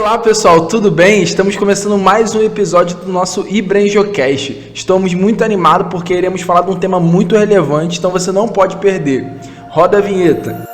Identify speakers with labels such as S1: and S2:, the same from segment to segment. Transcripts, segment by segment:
S1: Olá pessoal, tudo bem? Estamos começando mais um episódio do nosso iBrenjocast. Estamos muito animados porque iremos falar de um tema muito relevante, então você não pode perder. Roda a vinheta.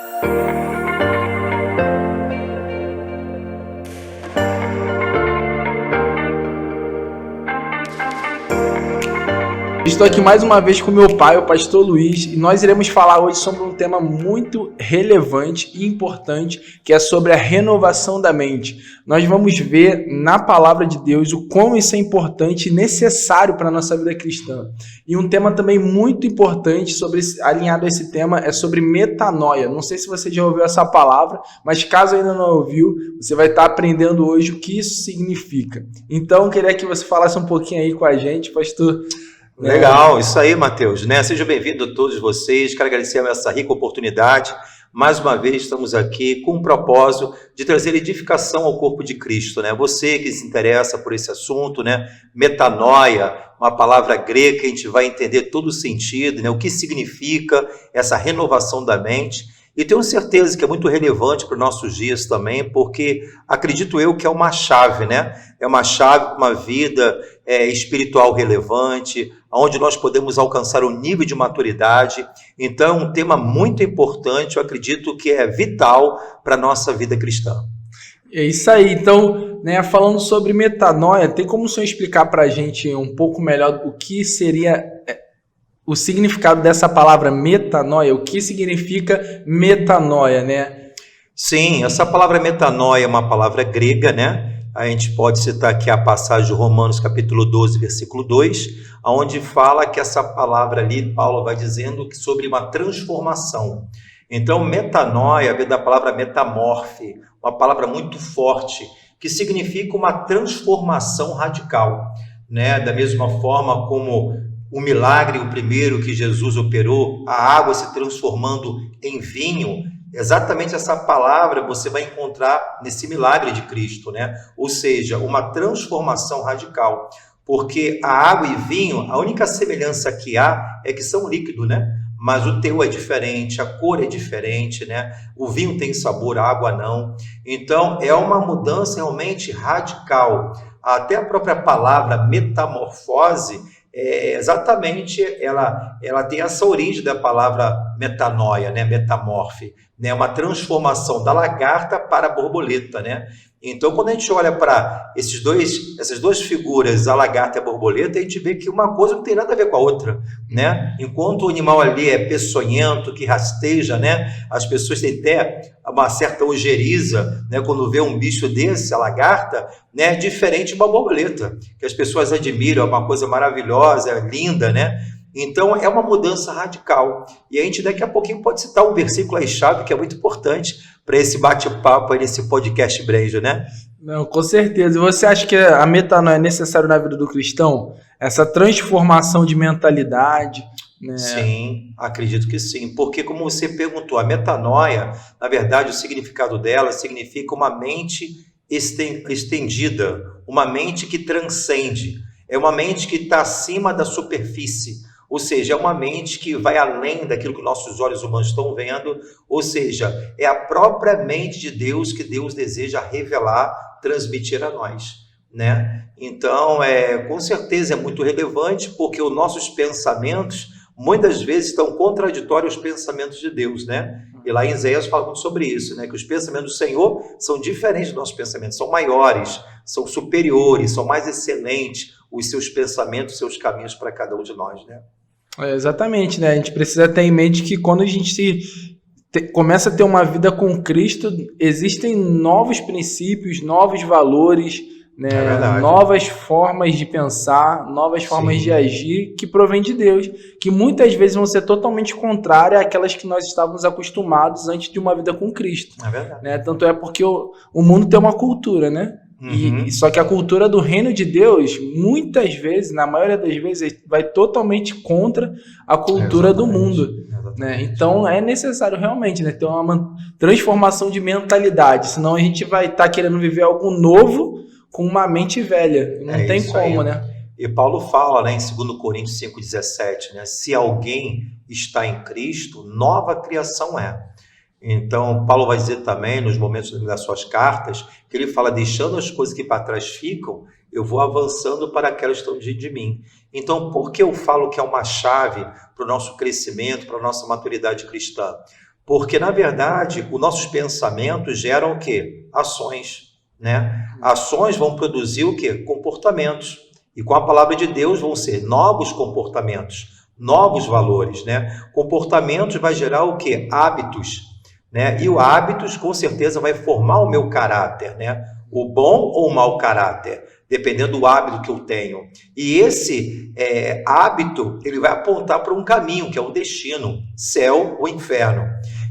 S1: Estou aqui mais uma vez com meu pai, o pastor Luiz, e nós iremos falar hoje sobre um tema muito relevante e importante, que é sobre a renovação da mente. Nós vamos ver na palavra de Deus o quão isso é importante e necessário para a nossa vida cristã. E um tema também muito importante, alinhado a esse tema, é sobre metanoia. Não sei se você já ouviu essa palavra, mas caso ainda não ouviu, você vai estar aprendendo hoje o que isso significa. Então, queria que você falasse um pouquinho aí com a gente, pastor.
S2: Legal, isso aí, Matheus, né? Sejam bem-vindos a todos vocês, quero agradecer essa rica oportunidade. Mais uma vez estamos aqui com o propósito de trazer edificação ao corpo de Cristo, né? Você que se interessa por esse assunto, né? Metanoia, uma palavra grega que a gente vai entender todo o sentido, né? O que significa essa renovação da mente. E tenho certeza que é muito relevante para os nossos dias também, porque acredito eu que é uma chave, né? É uma chave para uma vida espiritual relevante, onde nós podemos alcançar um nível de maturidade. Então, é um tema muito importante, eu acredito que é vital para a nossa vida cristã.
S1: É isso aí. Então, né, falando sobre metanoia, tem como o senhor explicar para a gente um pouco melhor o que seria o significado dessa palavra metanoia? O que significa metanoia, né?
S2: Sim, essa palavra metanoia é uma palavra grega, né? A gente pode citar aqui a passagem de Romanos capítulo 12, versículo 2, onde fala que essa palavra ali, Paulo vai dizendo que sobre uma transformação. Então, metanoia vem da palavra metamorfe, uma palavra muito forte, que significa uma transformação radical, né? Da mesma forma como o milagre, o primeiro que Jesus operou, a água se transformando em vinho, exatamente essa palavra você vai encontrar nesse milagre de Cristo, né? Ou seja, uma transformação radical, porque a água e vinho, a única semelhança que há é que são líquidos, né? Mas o teor é diferente, a cor é diferente, né? O vinho tem sabor, a água não. Então, é uma mudança realmente radical. Até a própria palavra metamorfose, exatamente, ela tem essa origem da palavra metanoia, né? Metamorfe, né? Uma transformação da lagarta para a borboleta, né? Então, quando a gente olha para essas duas figuras, a lagarta e a borboleta, a gente vê que uma coisa não tem nada a ver com a outra, né? Enquanto o animal ali é peçonhento, que rasteja, né? As pessoas têm até uma certa ojeriza, né? Quando vê um bicho desse, a lagarta, né? Diferente de uma borboleta, que as pessoas admiram, é uma coisa maravilhosa, é linda, né? Então, é uma mudança radical. E a gente daqui a pouquinho pode citar um versículo aí chave que é muito importante para esse bate-papo aí nesse podcast Brejo, né?
S1: Não, com certeza. E você acha que a metanoia é necessária na vida do cristão? Essa transformação de mentalidade, né?
S2: Sim, acredito que sim. Porque como você perguntou, a metanoia, na verdade, o significado dela significa uma mente estendida, uma mente que transcende. É uma mente que está acima da superfície. Ou seja, é uma mente que vai além daquilo que nossos olhos humanos estão vendo, ou seja, é a própria mente de Deus que Deus deseja revelar, transmitir a nós, né? Então, com certeza é muito relevante, porque os nossos pensamentos, muitas vezes, estão contraditórios aos pensamentos de Deus, né? E lá em Isaías fala muito sobre isso, né? Que os pensamentos do Senhor são diferentes dos nossos pensamentos, são maiores, são superiores, são mais excelentes, os seus pensamentos, os seus caminhos para cada um de nós, né?
S1: Exatamente, né? A gente precisa ter em mente que quando a gente começa a ter uma vida com Cristo, existem novos princípios, novos valores, né? Novas formas de pensar, novas formas de agir que provém de Deus, que muitas vezes vão ser totalmente contrárias àquelas que nós estávamos acostumados antes de uma vida com Cristo.
S2: É verdade.
S1: Né? Tanto é porque o mundo tem uma cultura, né?
S2: Uhum.
S1: Só que a cultura do reino de Deus, muitas vezes, na maioria das vezes, vai totalmente contra a cultura do mundo. Né? Então é necessário realmente, né, ter uma transformação de mentalidade, senão a gente vai estar querendo viver algo novo com uma mente velha. Não tem como, né?
S2: E Paulo fala, né, em 2 Coríntios 5,17, né, se alguém está em Cristo, nova criação é. Então, Paulo vai dizer também, nos momentos das suas cartas, que ele fala, deixando as coisas que para trás ficam, eu vou avançando para aquelas que estão diante de mim. Então, por que eu falo que é uma chave para o nosso crescimento, para a nossa maturidade cristã? Porque, na verdade, os nossos pensamentos geram o quê? Ações, né? Ações vão produzir o quê? Comportamentos. E com a palavra de Deus vão ser novos comportamentos, novos valores, né? Comportamentos vai gerar o quê? Hábitos, né? E o hábitos, com certeza, vai formar o meu caráter, né? O bom ou o mau caráter, dependendo do hábito que eu tenho. E esse hábito, ele vai apontar para um caminho, que é o destino, céu ou inferno.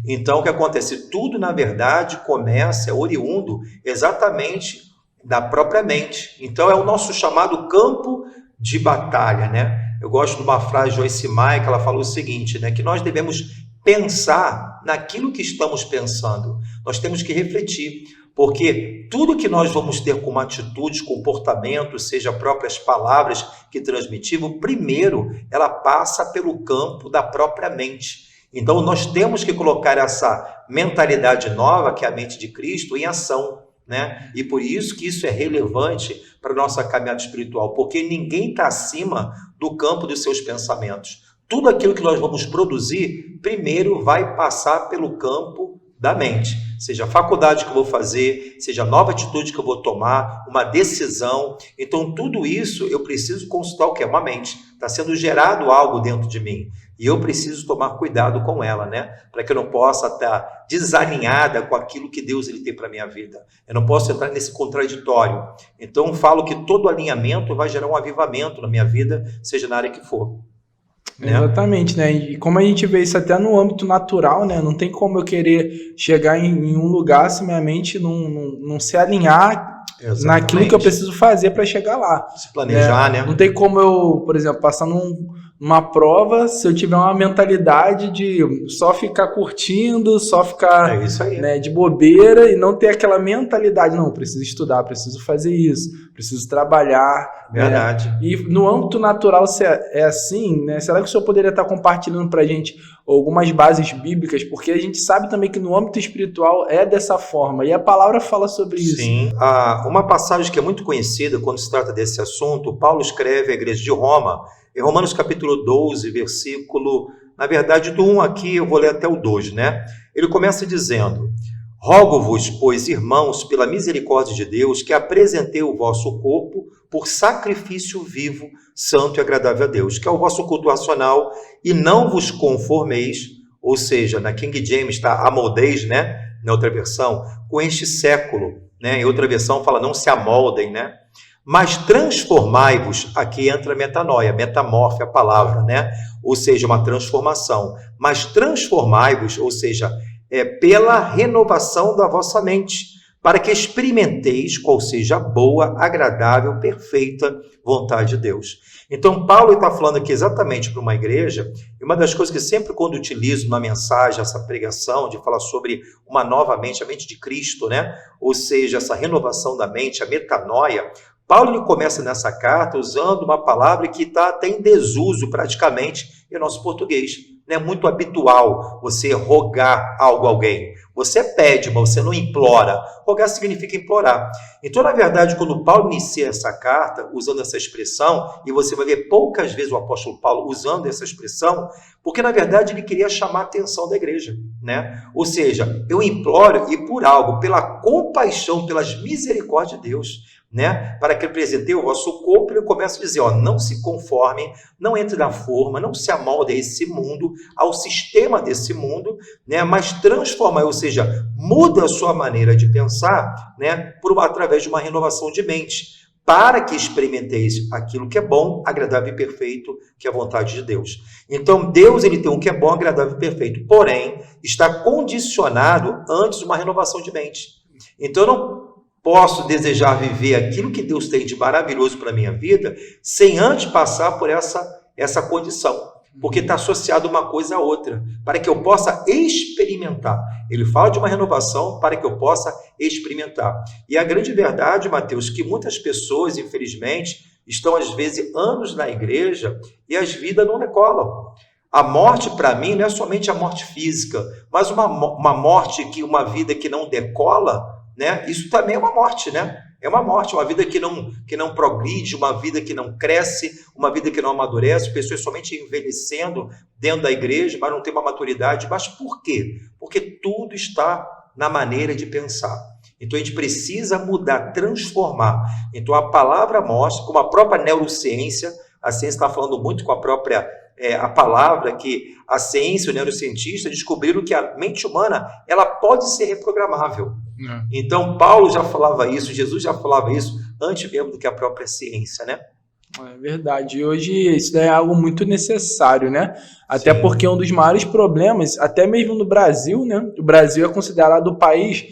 S2: Então, o que acontece? Tudo, na verdade, começa, é oriundo exatamente da própria mente. Então, é o nosso chamado campo de batalha, né? Eu gosto de uma frase de Joyce Meyer, que ela falou o seguinte, né? Que nós devemos pensar naquilo que estamos pensando. Nós temos que refletir, porque tudo que nós vamos ter como atitude, comportamento, seja próprias palavras que transmitimos, primeiro, ela passa pelo campo da própria mente. Então, nós temos que colocar essa mentalidade nova, que é a mente de Cristo, em ação, né? E por isso que isso é relevante para a nossa caminhada espiritual, porque ninguém está acima do campo dos seus pensamentos. Tudo aquilo que nós vamos produzir, primeiro vai passar pelo campo da mente. Seja a faculdade que eu vou fazer, seja a nova atitude que eu vou tomar, uma decisão. Então, tudo isso eu preciso consultar o que é uma mente. Está sendo gerado algo dentro de mim. E eu preciso tomar cuidado com ela, né? Para que eu não possa estar desalinhada com aquilo que Deus ele tem para a minha vida. Eu não posso entrar nesse contraditório. Então, eu falo que todo alinhamento vai gerar um avivamento na minha vida, seja na área que for.
S1: Né? Exatamente, né? E como a gente vê isso até no âmbito natural, né? Não tem como eu querer chegar em um lugar se minha mente não se alinhar naquilo que eu preciso fazer para chegar lá.
S2: Se planejar, né?
S1: Não tem como eu, por exemplo, passar numa prova se eu tiver uma mentalidade de só ficar curtindo, só ficar né, de bobeira e não ter aquela mentalidade, não, preciso estudar, preciso fazer isso, preciso trabalhar.
S2: Verdade.
S1: Né? E no âmbito natural, se é assim, né? Será que o senhor poderia estar compartilhando para a gente algumas bases bíblicas? Porque a gente sabe também que no âmbito espiritual é dessa forma, e a palavra fala sobre isso.
S2: Sim. Uma passagem que é muito conhecida quando se trata desse assunto, Paulo escreve à igreja de Roma, em Romanos capítulo 12, versículo, na verdade do 1 aqui, eu vou ler até o 2, né? Ele começa dizendo, rogo-vos, pois, irmãos, pela misericórdia de Deus, que apresentei o vosso corpo por sacrifício vivo, santo e agradável a Deus, que é o vosso culto racional, e não vos conformeis, ou seja, na King James está amoldeis, né? Na outra versão, com este século, né? Em outra versão fala não se amoldem, né? Mas transformai-vos, aqui entra metanoia, metamorfe a palavra, né? Ou seja, uma transformação. Mas transformai-vos, ou seja, pela renovação da vossa mente, para que experimenteis qual seja a boa, agradável, perfeita vontade de Deus. Então, Paulo está falando aqui exatamente para uma igreja, e uma das coisas que sempre quando utilizo na mensagem, essa pregação, de falar sobre uma nova mente, a mente de Cristo, né? Ou seja, essa renovação da mente, a metanoia, Paulo ele começa nessa carta usando uma palavra que está até em desuso praticamente em nosso português. Não é muito habitual você rogar algo a alguém. Você pede, mas você não implora. Rogar significa implorar. Então, na verdade, quando Paulo inicia essa carta, usando essa expressão, e você vai ver poucas vezes o apóstolo Paulo usando essa expressão, porque, na verdade, ele queria chamar a atenção da igreja, né? Ou seja, eu imploro e por algo, pela compaixão, pelas misericórdias de Deus, né? Para que apresentei o vosso corpo, ele começa a dizer, não se conformem, não entre na forma, não se amolde a esse mundo, ao sistema desse mundo, né? Mas transforma, ou seja, muda a sua maneira de pensar, né? Através de uma renovação de mente, para que experimenteis aquilo que é bom, agradável e perfeito, que é a vontade de Deus. Então, Deus ele tem um que é bom, agradável e perfeito, porém, está condicionado antes de uma renovação de mente. Então, eu não posso desejar viver aquilo que Deus tem de maravilhoso para a minha vida, sem antes passar por essa condição. Porque está associado uma coisa a outra, para que eu possa experimentar. Ele fala de uma renovação para que eu possa experimentar. E a grande verdade, Mateus, que muitas pessoas, infelizmente, estão às vezes anos na igreja e as vidas não decolam. A morte, para mim, não é somente a morte física, mas uma morte, uma vida que não decola, né? Isso também é uma morte, né? É uma morte, uma vida que não progride, uma vida que não cresce, uma vida que não amadurece, pessoas somente envelhecendo dentro da igreja, mas não tem uma maturidade. Mas por quê? Porque tudo está na maneira de pensar. Então a gente precisa mudar, transformar. Então a palavra mostra, como a própria neurociência, a ciência está falando muito com a própria a palavra, que a ciência, o neurocientista descobriram que a mente humana ela pode ser reprogramável. Então Paulo já falava isso, Jesus já falava isso antes mesmo do que a própria ciência, né?
S1: É verdade. E hoje isso daí é algo muito necessário, né? Até
S2: Sim.
S1: porque um dos maiores problemas, até mesmo no Brasil, né? O Brasil é considerado o país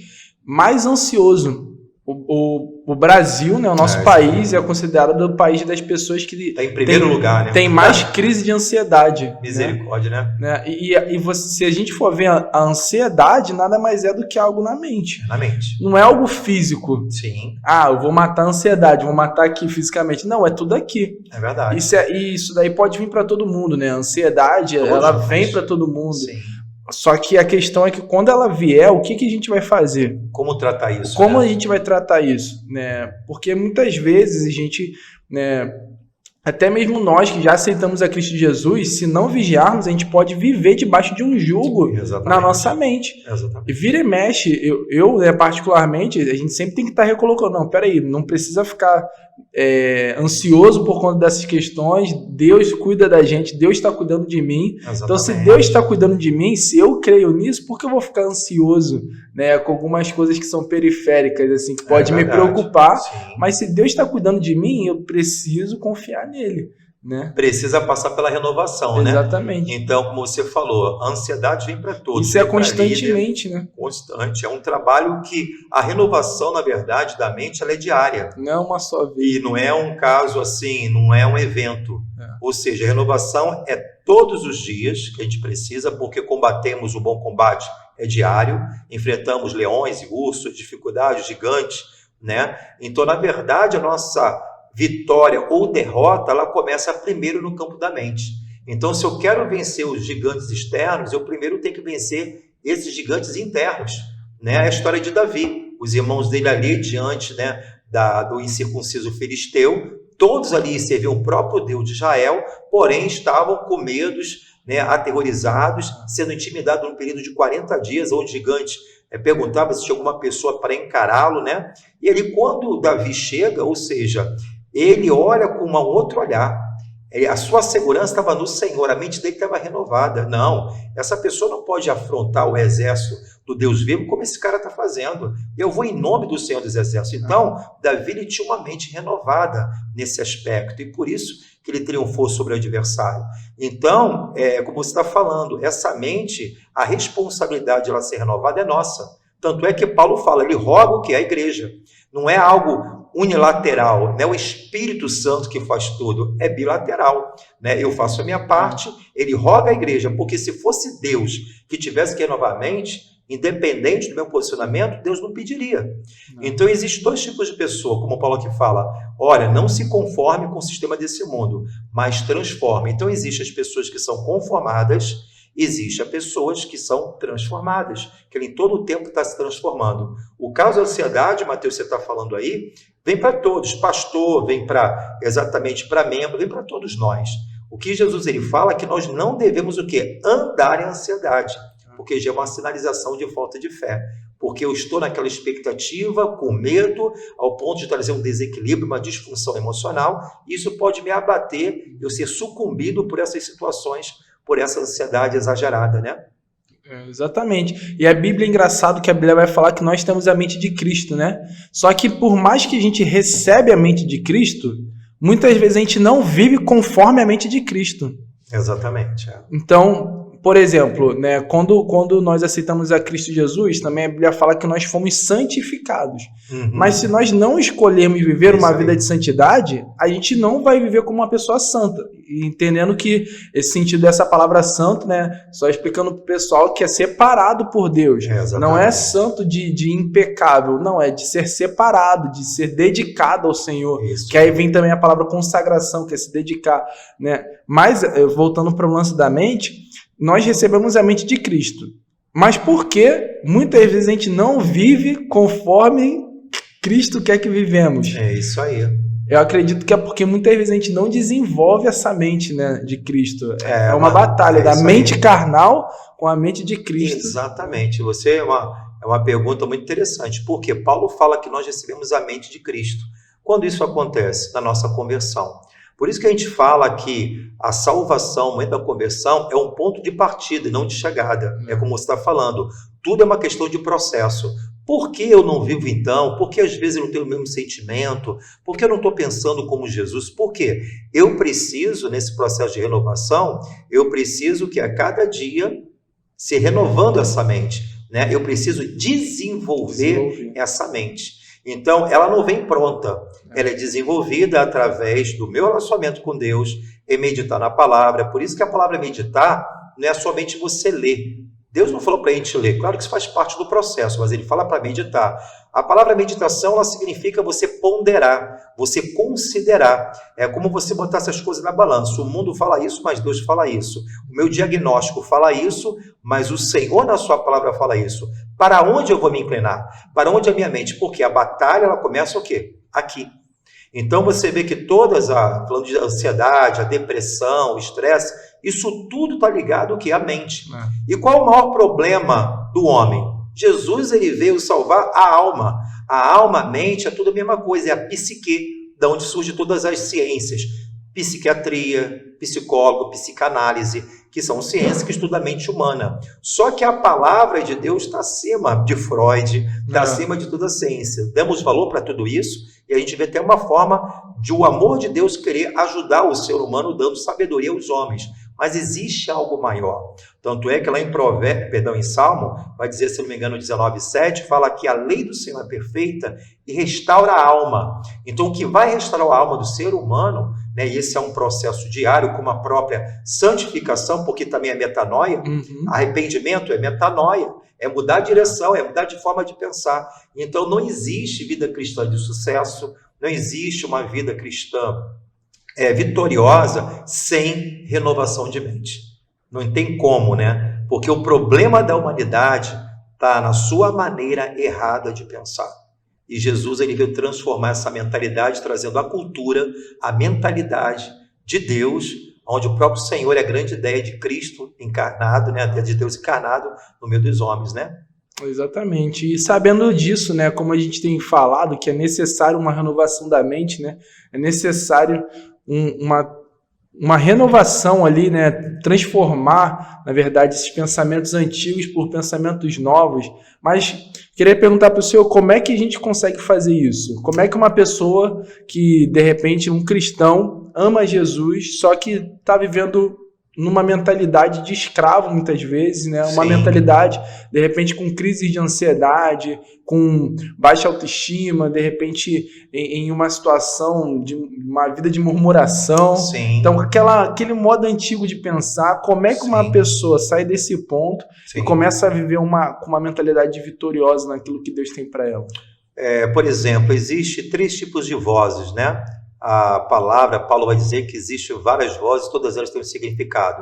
S1: mais ansioso. O Brasil, né, o nosso país, é considerado o país das pessoas que
S2: está em primeiro lugar, né?
S1: Tem mais crise de ansiedade.
S2: Misericórdia, né?
S1: E se a gente for ver a ansiedade, nada mais é do que algo na mente.
S2: Na mente.
S1: Não é algo físico.
S2: Sim.
S1: Eu vou matar a ansiedade, vou matar aqui fisicamente. Não, é tudo aqui.
S2: É verdade.
S1: Isso daí pode vir para todo mundo, né? A ansiedade, ela vem para todo mundo.
S2: Sim.
S1: Só que a questão é que quando ela vier, o que a gente vai fazer?
S2: Como tratar isso?
S1: Como a gente vai tratar isso? Né? Porque muitas vezes a gente, né, até mesmo nós que já aceitamos a Cristo Jesus, se não vigiarmos, a gente pode viver debaixo de um jugo na nossa mente.
S2: Exatamente.
S1: E vira e mexe, eu né, particularmente, a gente sempre tem que estar recolocando, não, peraí, não precisa ficar ansioso por conta dessas questões, Deus cuida da gente, Deus está cuidando de mim. Exatamente. Então, se Deus está cuidando de mim, se eu creio nisso, por que eu vou ficar ansioso, né, com algumas coisas que são periféricas, assim, que pode me preocupar? Sim. Mas se Deus está cuidando de mim, eu preciso confiar nele. Né?
S2: Precisa passar pela renovação,
S1: Exatamente.
S2: Né? Então, como você falou, a ansiedade vem para todos.
S1: Isso é constantemente, né?
S2: Constante. É um trabalho que a renovação, na verdade, da mente, ela é diária.
S1: Não é uma só vez.
S2: E não é um caso assim, não é um evento. Ou seja, a renovação é todos os dias que a gente precisa, porque combatemos o bom combate é diário, enfrentamos leões e ursos, dificuldades gigantes, né? Então, na verdade, a nossa vitória ou derrota, ela começa primeiro no campo da mente. Então, se eu quero vencer os gigantes externos, eu primeiro tenho que vencer esses gigantes internos, né? A história de Davi, os irmãos dele ali diante, né, do incircunciso filisteu, todos ali serviam o próprio Deus de Israel, porém estavam com medos, né, aterrorizados, sendo intimidados num período de 40 dias, onde o gigante perguntava se tinha alguma pessoa para encará-lo, né? E ali, quando Davi chega, ou seja, ele olha com um outro olhar. A sua segurança estava no Senhor, a mente dele estava renovada. Não, essa pessoa não pode afrontar o exército do Deus vivo como esse cara está fazendo. Eu vou em nome do Senhor dos Exércitos. Então, Davi ele tinha uma mente renovada nesse aspecto, e por isso que ele triunfou sobre o adversário. Então, como você está falando, essa mente, a responsabilidade de ela ser renovada é nossa. Tanto é que Paulo fala, ele roga o que? A igreja. Não é algo unilateral, não é o Espírito Santo que faz tudo, é bilateral, né? Eu faço a minha parte, ele roga a igreja, porque se fosse Deus que tivesse que renovar a mente, independente do meu posicionamento, Deus não pediria. Então, existem dois tipos de pessoa, como Paulo aqui fala, olha, não se conforme com o sistema desse mundo, mas transforme. Então, existem as pessoas que são conformadas, existem pessoas que são transformadas, que ele em todo o tempo está se transformando. O caso da ansiedade, Mateus, você está falando aí, vem para todos, pastor, vem exatamente para membro, vem para todos nós. O que Jesus ele fala é que nós não devemos o quê? Andar em ansiedade, porque já é uma sinalização de falta de fé. Porque eu estou naquela expectativa, com medo, ao ponto de trazer um desequilíbrio, uma disfunção emocional, e isso pode me abater, eu ser sucumbido por essas situações, por essa ansiedade exagerada, né?
S1: Exatamente. E a Bíblia é engraçado que a Bíblia vai falar que nós temos a mente de Cristo, né? Só que por mais que a gente recebe a mente de Cristo, muitas vezes a gente não vive conforme a mente de Cristo.
S2: Exatamente.
S1: Então, por exemplo, né, quando nós aceitamos a Cristo Jesus, também a Bíblia fala que nós fomos santificados. Mas se nós não escolhermos viver uma vida de santidade, a gente não vai viver como uma pessoa santa. E entendendo que esse sentido dessa palavra santo, né, só explicando para o pessoal que é separado por Deus. Não é santo de impecável, não, é de ser separado, de ser dedicado ao Senhor. Isso. Que aí vem também a palavra consagração, que é se dedicar, né? Mas, voltando para o lance da mente, nós recebemos a mente de Cristo. Mas por que muitas vezes a gente não vive conforme Cristo quer que vivemos?
S2: É isso aí.
S1: Eu acredito que é porque muitas vezes a gente não desenvolve essa mente, né, de Cristo. É uma batalha da mente carnal com a mente de Cristo.
S2: Exatamente. Você é uma pergunta muito interessante. Porque Paulo fala que nós recebemos a mente de Cristo. Quando isso acontece? Na nossa conversão. Por isso que a gente fala que a salvação, o momento da conversão, é um ponto de partida e não de chegada. É como você está falando. Tudo é uma questão de processo. Por que eu não vivo então? Por que às vezes eu não tenho o mesmo sentimento? Por que eu não estou pensando como Jesus? Por quê? Eu preciso, nesse processo de renovação, eu preciso que a cada dia se renovando essa mente, né? Eu preciso desenvolver essa mente. Então, ela não vem pronta. Ela é desenvolvida através do meu relacionamento com Deus e meditar na palavra. Por isso que a palavra meditar não é somente você ler. Deus não falou para a gente ler, claro que isso faz parte do processo, mas ele fala para meditar. A palavra meditação, ela significa você ponderar, você considerar. É como você botar essas coisas na balança. O mundo fala isso, mas Deus fala isso. O meu diagnóstico fala isso, mas o Senhor na sua palavra fala isso. Para onde eu vou me inclinar? Para onde a minha mente? Porque a batalha, ela começa o quê? Aqui. Então você vê que falando de ansiedade, a depressão, o estresse, isso tudo está ligado à mente. E qual o maior problema do homem? Jesus, ele veio salvar a alma. A alma, a mente, é tudo a mesma coisa, é a psique, da onde surgem todas as ciências. Psiquiatria, psicólogo, psicanálise, que são ciências que estudam a mente humana. Só que a palavra de Deus está acima de Freud, está acima de toda a ciência. Damos valor para tudo isso e a gente vê até uma forma de o amor de Deus querer ajudar o ser humano dando sabedoria aos homens. Mas existe algo maior. Tanto é que lá em Salmo, vai dizer, se não me engano, 19:7, fala que a lei do Senhor é perfeita e restaura a alma. Então, o que vai restaurar a alma do ser humano, né, e esse é um processo diário, como a própria santificação, porque também é metanoia, arrependimento é metanoia, é mudar a direção, é mudar de forma de pensar. Então, não existe vida cristã de sucesso, não existe uma vida cristã vitoriosa sem renovação de mente. Não tem como, né? Porque o problema da humanidade está na sua maneira errada de pensar. E Jesus, ele veio transformar essa mentalidade, trazendo a cultura, a mentalidade de Deus, onde o próprio Senhor é a grande ideia de Cristo encarnado, né? De Deus encarnado no meio dos homens, né?
S1: Exatamente. E sabendo disso, né, como a gente tem falado, que é necessário uma renovação da mente, né? É necessário uma renovação ali, né? Transformar, na verdade, esses pensamentos antigos por pensamentos novos. Mas queria perguntar para o senhor, como é que a gente consegue fazer isso? Como é que uma pessoa que, de repente, um cristão, ama Jesus, só que está vivendo numa mentalidade de escravo, muitas vezes, né? Uma mentalidade, de repente, com crises de ansiedade, com baixa autoestima, de repente, em uma situação de uma vida de murmuração. Então, aquele modo antigo de pensar, como é que uma pessoa sai desse ponto e começa a viver com uma mentalidade vitoriosa naquilo que Deus tem para ela?
S2: Por exemplo, existe 3 tipos de vozes, né? A palavra, Paulo vai dizer que existem várias vozes, todas elas têm um significado.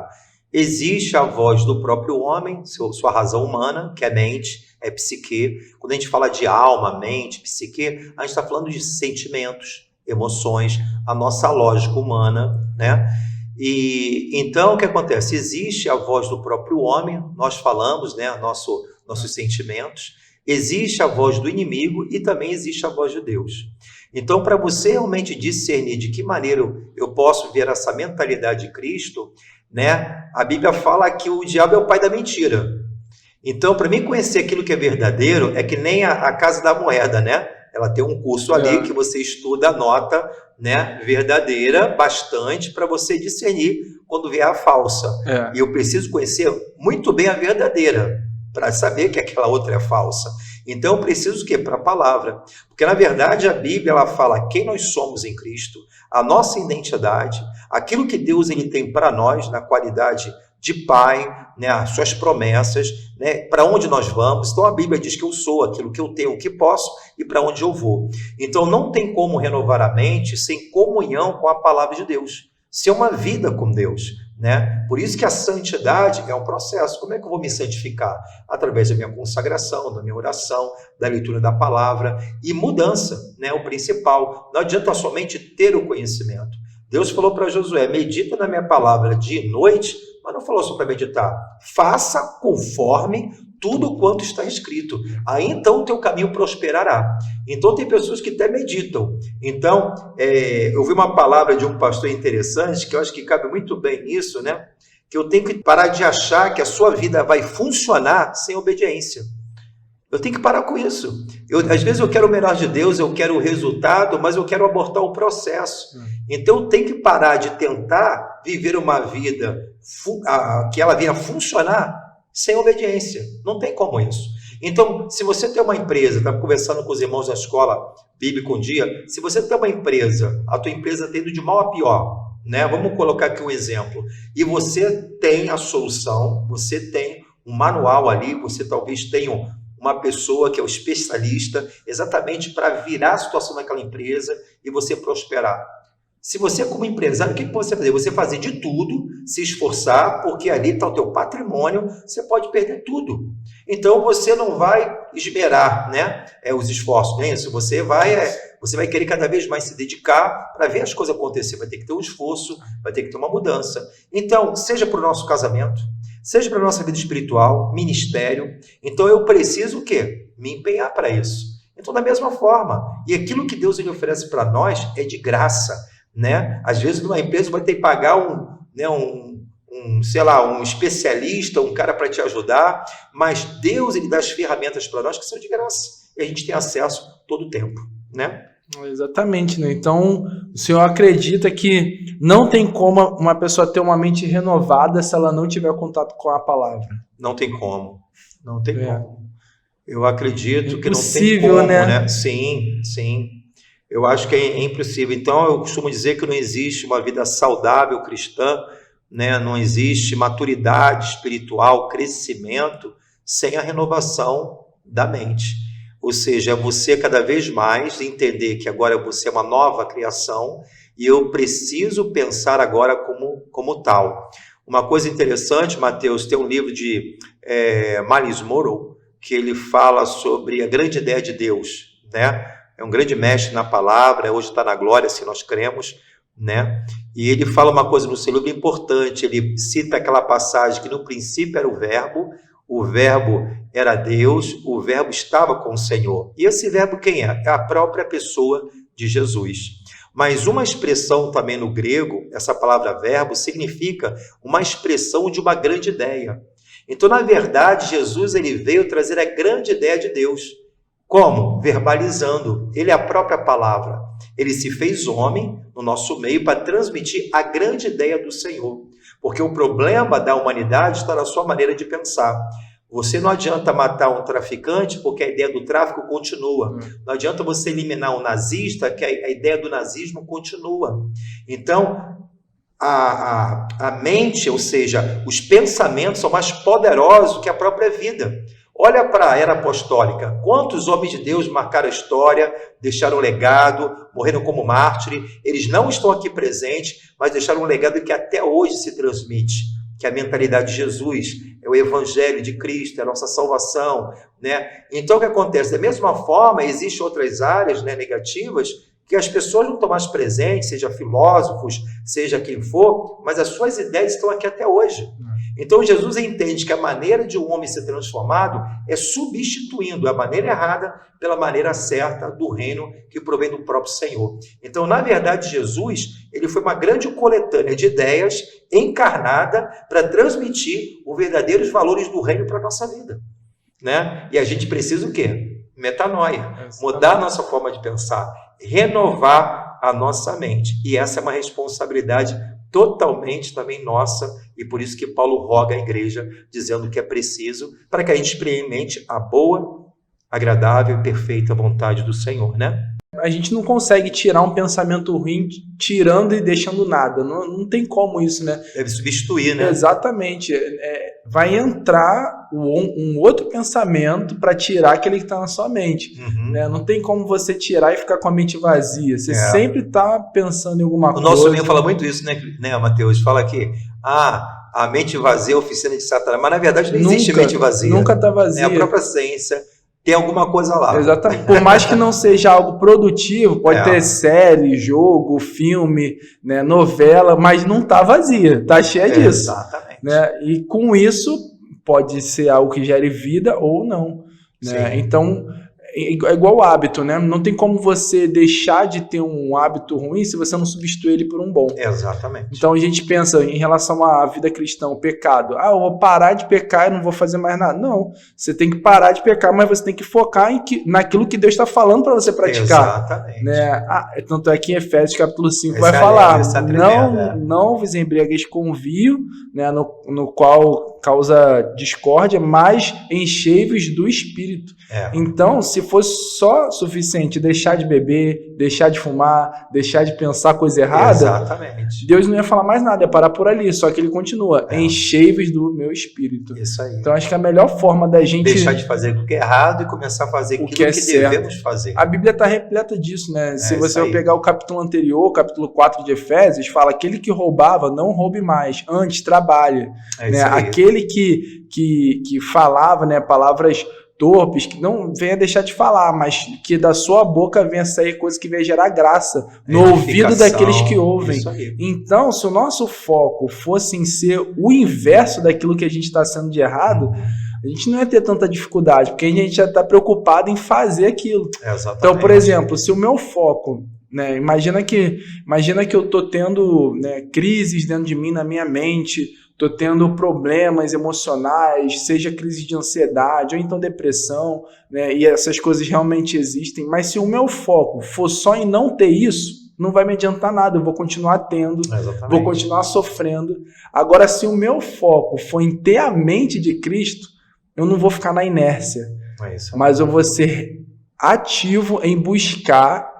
S2: Existe a voz do próprio homem, sua razão humana, que é mente, é psique. Quando a gente fala de alma, mente, psique, a gente está falando de sentimentos, emoções, a nossa lógica humana, né? E então, o que acontece? Existe a voz do próprio homem, nós falamos, né, nossos sentimentos. Existe a voz do inimigo e também existe a voz de Deus. Então, para você realmente discernir de que maneira eu posso ver essa mentalidade de Cristo, né? A Bíblia fala que o diabo é o pai da mentira. Então, para mim conhecer aquilo que é verdadeiro, é que nem a Casa da Moeda, né? Ela tem um curso ali que você estuda a nota, né, verdadeira bastante para você discernir quando vier a falsa. E eu preciso conhecer muito bem a verdadeira, para saber que aquela outra é falsa. Então eu preciso o quê? Para a palavra. Porque na verdade a Bíblia ela fala quem nós somos em Cristo, a nossa identidade, aquilo que Deus ele tem para nós na qualidade de Pai, né, as suas promessas, né, para onde nós vamos. Então a Bíblia diz que eu sou aquilo que eu tenho, o que posso e para onde eu vou. Então não tem como renovar a mente sem comunhão com a palavra de Deus, ser uma vida com Deus. Né? Por isso que a santidade é um processo. Como é que eu vou me santificar? Através da minha consagração, da minha oração, da leitura da palavra e mudança, né? O principal. Não adianta somente ter o conhecimento. Deus falou para Josué, medita na minha palavra dia e noite, mas não falou só para meditar. Faça conforme tudo quanto está escrito. Aí então o teu caminho prosperará. Então tem pessoas que até meditam. Então, eu vi uma palavra de um pastor interessante, que eu acho que cabe muito bem nisso, né? Que eu tenho que parar de achar que a sua vida vai funcionar sem obediência. Eu tenho que parar com isso. Às vezes eu quero o melhor de Deus, eu quero o resultado, mas eu quero abortar o processo. Então eu tenho que parar de tentar viver uma vida que ela venha funcionar sem obediência. Não tem como isso. Então, se você tem uma empresa, estava conversando com os irmãos da escola bíblica um dia, se você tem uma empresa, a tua empresa está indo de mal a pior, né? Vamos colocar aqui um exemplo. E você tem a solução, você tem um manual ali, você talvez tenha uma pessoa que é o especialista exatamente para virar a situação daquela empresa e você prosperar. Se você, como empresário, o que você fazer? Você fazer de tudo, se esforçar, porque ali está o teu patrimônio, você pode perder tudo. Então, você não vai esmerar, né, os esforços, não é isso? Você vai querer cada vez mais se dedicar para ver as coisas acontecer. Vai ter que ter um esforço, vai ter que ter uma mudança. Então, seja para o nosso casamento, seja para a nossa vida espiritual, ministério. Então, eu preciso o quê? Me empenhar para isso. Então, da mesma forma, e aquilo que Deus ele oferece para nós é de graça. Né? Às vezes numa empresa vai ter que pagar um especialista, um cara para te ajudar, mas Deus ele dá as ferramentas para nós que são de graça e a gente tem acesso todo o tempo, né?
S1: Exatamente, né? Então o senhor acredita que não tem como uma pessoa ter uma mente renovada se ela não tiver contato com a palavra?
S2: Não tem como, não tem como. Eu acredito que não tem
S1: impossível,
S2: como,
S1: né?
S2: Sim. Eu acho que é impossível. Então, eu costumo dizer que não existe uma vida saudável cristã, né? Não existe maturidade espiritual, crescimento, sem a renovação da mente. Ou seja, você cada vez mais entender que agora você é uma nova criação e eu preciso pensar agora como tal. Uma coisa interessante, Mateus, tem um livro de Miles Monroe, que ele fala sobre a grande ideia de Deus, né? É um grande mestre na palavra, hoje está na glória, se nós cremos, né? E ele fala uma coisa no seu livro importante, ele cita aquela passagem que no princípio era o verbo era Deus, o verbo estava com o Senhor. E esse verbo quem é? É a própria pessoa de Jesus. Mas uma expressão também no grego, essa palavra verbo, significa uma expressão de uma grande ideia. Então, na verdade, Jesus ele veio trazer a grande ideia de Deus. Como? Verbalizando. Ele é a própria palavra. Ele se fez homem no nosso meio para transmitir a grande ideia do Senhor. Porque o problema da humanidade está na sua maneira de pensar. Você não adianta matar um traficante porque a ideia do tráfico continua. Não adianta você eliminar um nazista que a ideia do nazismo continua. Então, a mente, ou seja, os pensamentos são mais poderosos que a própria vida. Olha para a era apostólica. Quantos homens de Deus marcaram a história, deixaram um legado, morreram como mártires. Eles não estão aqui presentes, mas deixaram um legado que até hoje se transmite, que é a mentalidade de Jesus, é o evangelho de Cristo, é a nossa salvação, né? Então, o que acontece? Da mesma forma, existem outras áreas, né, negativas, que as pessoas não estão mais presentes, seja filósofos, seja quem for, mas as suas ideias estão aqui até hoje. Então, Jesus entende que a maneira de um homem ser transformado é substituindo a maneira errada pela maneira certa do reino que provém do próprio Senhor. Então, na verdade, Jesus ele foi uma grande coletânea de ideias encarnada para transmitir os verdadeiros valores do reino para a nossa vida, né? E a gente precisa o quê? Metanoia, mudar a nossa forma de pensar, renovar a nossa mente. E essa é uma responsabilidade totalmente também nossa, e por isso que Paulo roga à igreja, dizendo que é preciso para que a gente experimente a boa, agradável e perfeita vontade do Senhor, né?
S1: A gente não consegue tirar um pensamento ruim tirando e deixando nada. Não tem como isso, né?
S2: Deve substituir, né?
S1: Exatamente. Vai entrar um outro pensamento para tirar aquele que está na sua mente. Né? Não tem como você tirar e ficar com a mente vazia. Você sempre está pensando em alguma coisa.
S2: O nosso amigo fala muito isso, né, Mateus? Fala que a mente vazia é a oficina de Satanás. Mas na verdade não existe mente vazia.
S1: Nunca está vazia.
S2: É a própria ciência. Tem alguma coisa lá.
S1: Exatamente. Por mais que não seja algo produtivo, pode ter série, jogo, filme, né, novela, mas não está vazia, está cheia disso.
S2: Exatamente.
S1: Né? E com isso pode ser algo que gere vida ou não. Né? Então é igual hábito, né? Não tem como você deixar de ter um hábito ruim se você não substituir ele por um bom.
S2: Exatamente.
S1: Então a gente pensa em relação à vida cristã, o pecado. Eu vou parar de pecar e não vou fazer mais nada. Não, você tem que parar de pecar, mas você tem que focar naquilo que Deus está falando para você praticar.
S2: Exatamente.
S1: Né? Tanto é que em Efésios capítulo 5 vai falar, não vos embriagueis com vinho, né, no qual causa discórdia, mas enchei-vos do Espírito. Então, se fosse só suficiente deixar de beber, deixar de fumar, deixar de pensar coisa errada,
S2: exatamente,
S1: Deus não ia falar mais nada, ia parar por ali, só que ele continua, enchei-vos do meu Espírito.
S2: Isso aí.
S1: Então, acho que a melhor forma da gente...
S2: deixar de fazer o que é errado e começar a fazer aquilo que devemos fazer.
S1: A Bíblia está repleta disso, né? Se você pegar o capítulo anterior, o capítulo 4 de Efésios, fala, aquele que roubava, não roube mais, antes trabalhe. Né? Aquele que falava, né, palavras torpes, que não venha deixar de falar, mas que da sua boca venha sair coisa que venha gerar graça no ouvido daqueles que ouvem. Então, se o nosso foco fosse em ser o inverso daquilo que a gente está sendo de errado, a gente não ia ter tanta dificuldade, porque a gente já está preocupado em fazer aquilo.
S2: Exatamente.
S1: Então, por exemplo, se o meu foco... Né, imagina que eu estou tendo, né, crises dentro de mim, na minha mente, estou tendo problemas emocionais, seja crise de ansiedade ou então depressão, né, e essas coisas realmente existem, mas se o meu foco for só em não ter isso, não vai me adiantar nada, eu vou continuar tendo, vou continuar sofrendo. Agora, se o meu foco for em ter a mente de Cristo, eu não vou ficar na inércia, mas eu vou ser ativo em buscar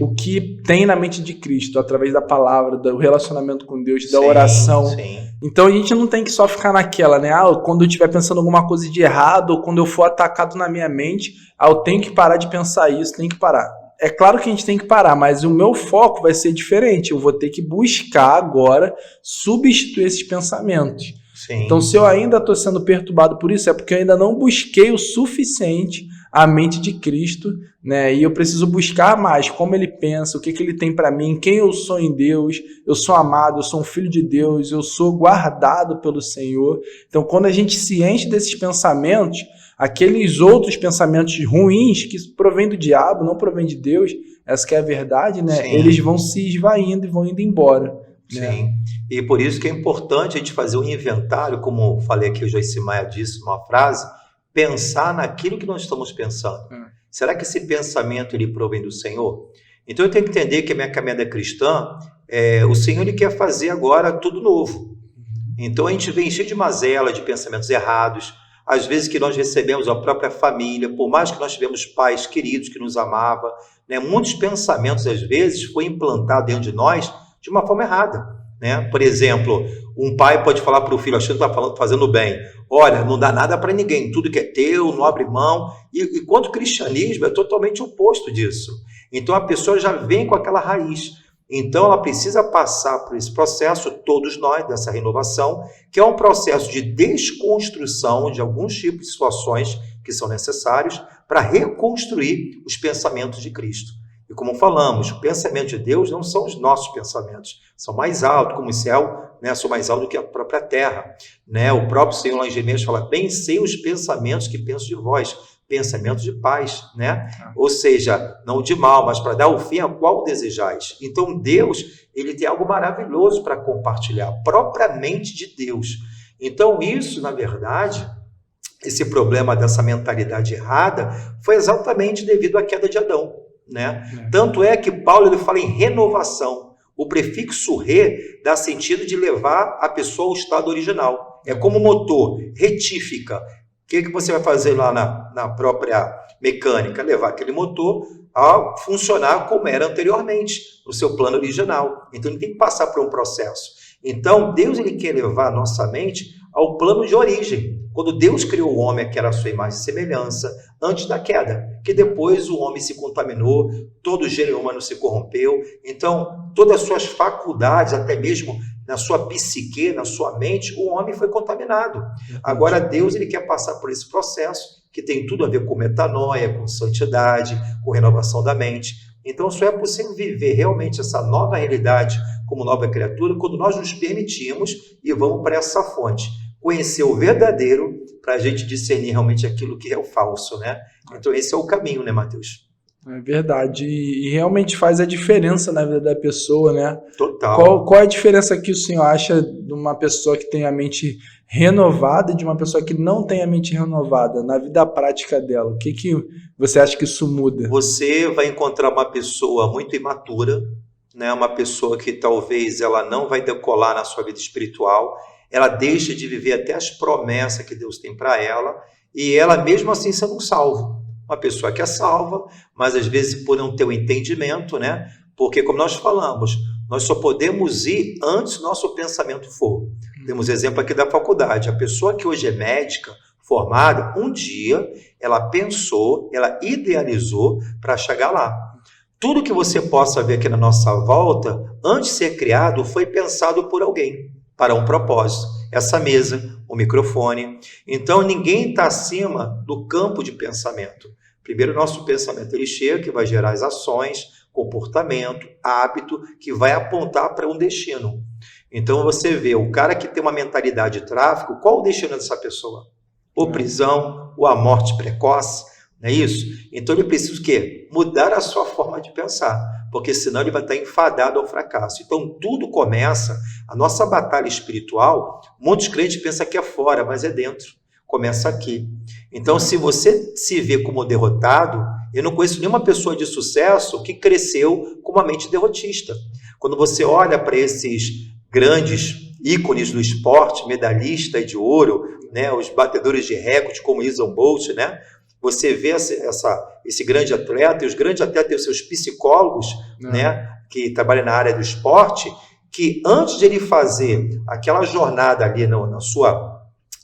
S1: o que tem na mente de Cristo, através da palavra, do relacionamento com Deus, da oração. Então a gente não tem que só ficar naquela, né? Quando eu estiver pensando alguma coisa de errado, ou quando eu for atacado na minha mente, eu tenho que parar de pensar isso, tenho que parar. É claro que a gente tem que parar, mas o meu foco vai ser diferente. Eu vou ter que buscar agora substituir esses pensamentos. Então, se eu ainda estou sendo perturbado por isso, é porque eu ainda não busquei o suficiente a mente de Cristo, né? E eu preciso buscar mais como ele pensa, o que ele tem para mim, quem eu sou em Deus, eu sou amado, eu sou um filho de Deus, eu sou guardado pelo Senhor. Então, quando a gente se enche desses pensamentos, aqueles outros pensamentos ruins que provêm do diabo, não provêm de Deus, essa que é a verdade, né? Eles vão se esvaindo e vão indo embora.
S2: Sim, e por isso que é importante a gente fazer um inventário, como falei aqui, o Joyce Meyer disse uma frase, pensar naquilo que nós estamos pensando. Será que esse pensamento ele provém do Senhor? Então eu tenho que entender que a minha caminhada cristã, o Senhor ele quer fazer agora tudo novo. Então a gente vem cheio de mazela, de pensamentos errados, às vezes que nós recebemos a própria família, por mais que nós tivemos pais queridos que nos amavam, né, muitos pensamentos às vezes foi implantado dentro de nós de uma forma errada, né? Por exemplo, um pai pode falar para o filho, achando que está fazendo bem, olha, não dá nada para ninguém, tudo que é teu, não abre mão, e quanto o cristianismo é totalmente oposto disso. Então a pessoa já vem com aquela raiz, então ela precisa passar por esse processo, todos nós, dessa renovação, que é um processo de desconstrução de alguns tipos de situações que são necessários para reconstruir os pensamentos de Cristo. E como falamos, o pensamento de Deus não são os nossos pensamentos, são mais altos, como o céu, né, são mais altos do que a própria terra. Né? O próprio Senhor lá em Jeremias fala, bem sei os pensamentos que penso de vós, pensamentos de paz, né? Ou seja, não de mal, mas para dar o fim a qual desejais. Então Deus, ele tem algo maravilhoso para compartilhar, propriamente de Deus. Então isso, na verdade, esse problema dessa mentalidade errada foi exatamente devido à queda de Adão. Né? Tanto é que Paulo ele fala em renovação. O prefixo re dá sentido de levar a pessoa ao estado original. É como motor, retífica. O que você vai fazer lá na própria mecânica? Levar aquele motor a funcionar como era anteriormente, no seu plano original. Então, ele tem que passar por um processo. Então, Deus ele quer levar a nossa mente ao plano de origem. Quando Deus criou o homem, que era a sua imagem e semelhança, antes da queda, que depois o homem se contaminou, todo o gênero humano se corrompeu. Então, todas as suas faculdades, até mesmo na sua psique, na sua mente, o homem foi contaminado. Agora, Deus ele quer passar por esse processo, que tem tudo a ver com metanoia, com santidade, com renovação da mente. Então, só é possível viver realmente essa nova realidade como nova criatura quando nós nos permitimos e vamos para essa fonte. Conhecer o verdadeiro para a gente discernir realmente aquilo que é o falso, né? Então, esse é o caminho, né, Mateus?
S1: É verdade, e realmente faz a diferença na vida da pessoa, né?
S2: Total.
S1: Qual a diferença que o senhor acha de uma pessoa que tem a mente renovada e de uma pessoa que não tem a mente renovada na vida prática dela? O que você acha que isso muda?
S2: Você vai encontrar uma pessoa muito imatura, né? Uma pessoa que talvez ela não vai decolar na sua vida espiritual, ela deixa de viver até as promessas que Deus tem para ela, e ela mesmo assim sendo um salvo. Uma pessoa que é salva, mas às vezes por não ter o entendimento, né? Porque, como nós falamos, nós só podemos ir antes do nosso pensamento for. Temos exemplo aqui da faculdade. A pessoa que hoje é médica, formada, um dia ela pensou, ela idealizou para chegar lá. Tudo que você possa ver aqui na nossa volta, antes de ser criado, foi pensado por alguém, para um propósito. Essa mesa, o microfone. Então, ninguém está acima do campo de pensamento. Primeiro, o nosso pensamento ele chega, que vai gerar as ações, comportamento, hábito, que vai apontar para um destino. Então, você vê o cara que tem uma mentalidade de tráfico, qual o destino dessa pessoa? Ou prisão, ou a morte precoce, não é isso? Então, ele precisa o quê? Mudar a sua forma de pensar, porque senão ele vai estar enfadado ao fracasso. Então, tudo começa, a nossa batalha espiritual, muitos crentes pensam que é fora, mas é dentro. Começa aqui. Então, se você se vê como derrotado, eu não conheço nenhuma pessoa de sucesso que cresceu com uma mente derrotista. Quando você olha para esses grandes ícones do esporte, medalhista de ouro, né, os batedores de recorde como Usain Bolt, né, você vê esse grande atleta, e os grandes atletas têm os seus psicólogos, né, que trabalham na área do esporte, que antes de ele fazer aquela jornada ali na sua...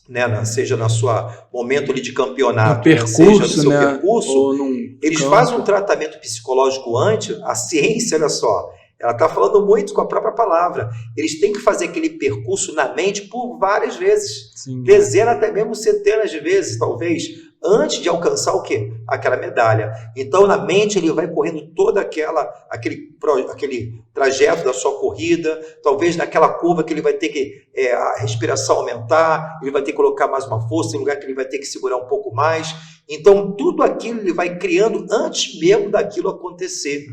S2: Né, seja na sua momento ali de campeonato,
S1: percurso,
S2: seja no seu
S1: né,
S2: percurso, eles fazem um tratamento psicológico antes. A ciência, olha só, ela está falando muito com a própria palavra. Eles têm que fazer aquele percurso na mente por várias vezes, dezenas, até mesmo centenas de vezes, talvez, antes de alcançar o quê? Aquela medalha. Então, na mente, ele vai correndo todo aquele trajeto da sua corrida, talvez naquela curva que ele vai ter que a respiração aumentar, ele vai ter que colocar mais uma força, em lugar que ele vai ter que segurar um pouco mais. Então, tudo aquilo ele vai criando antes mesmo daquilo acontecer.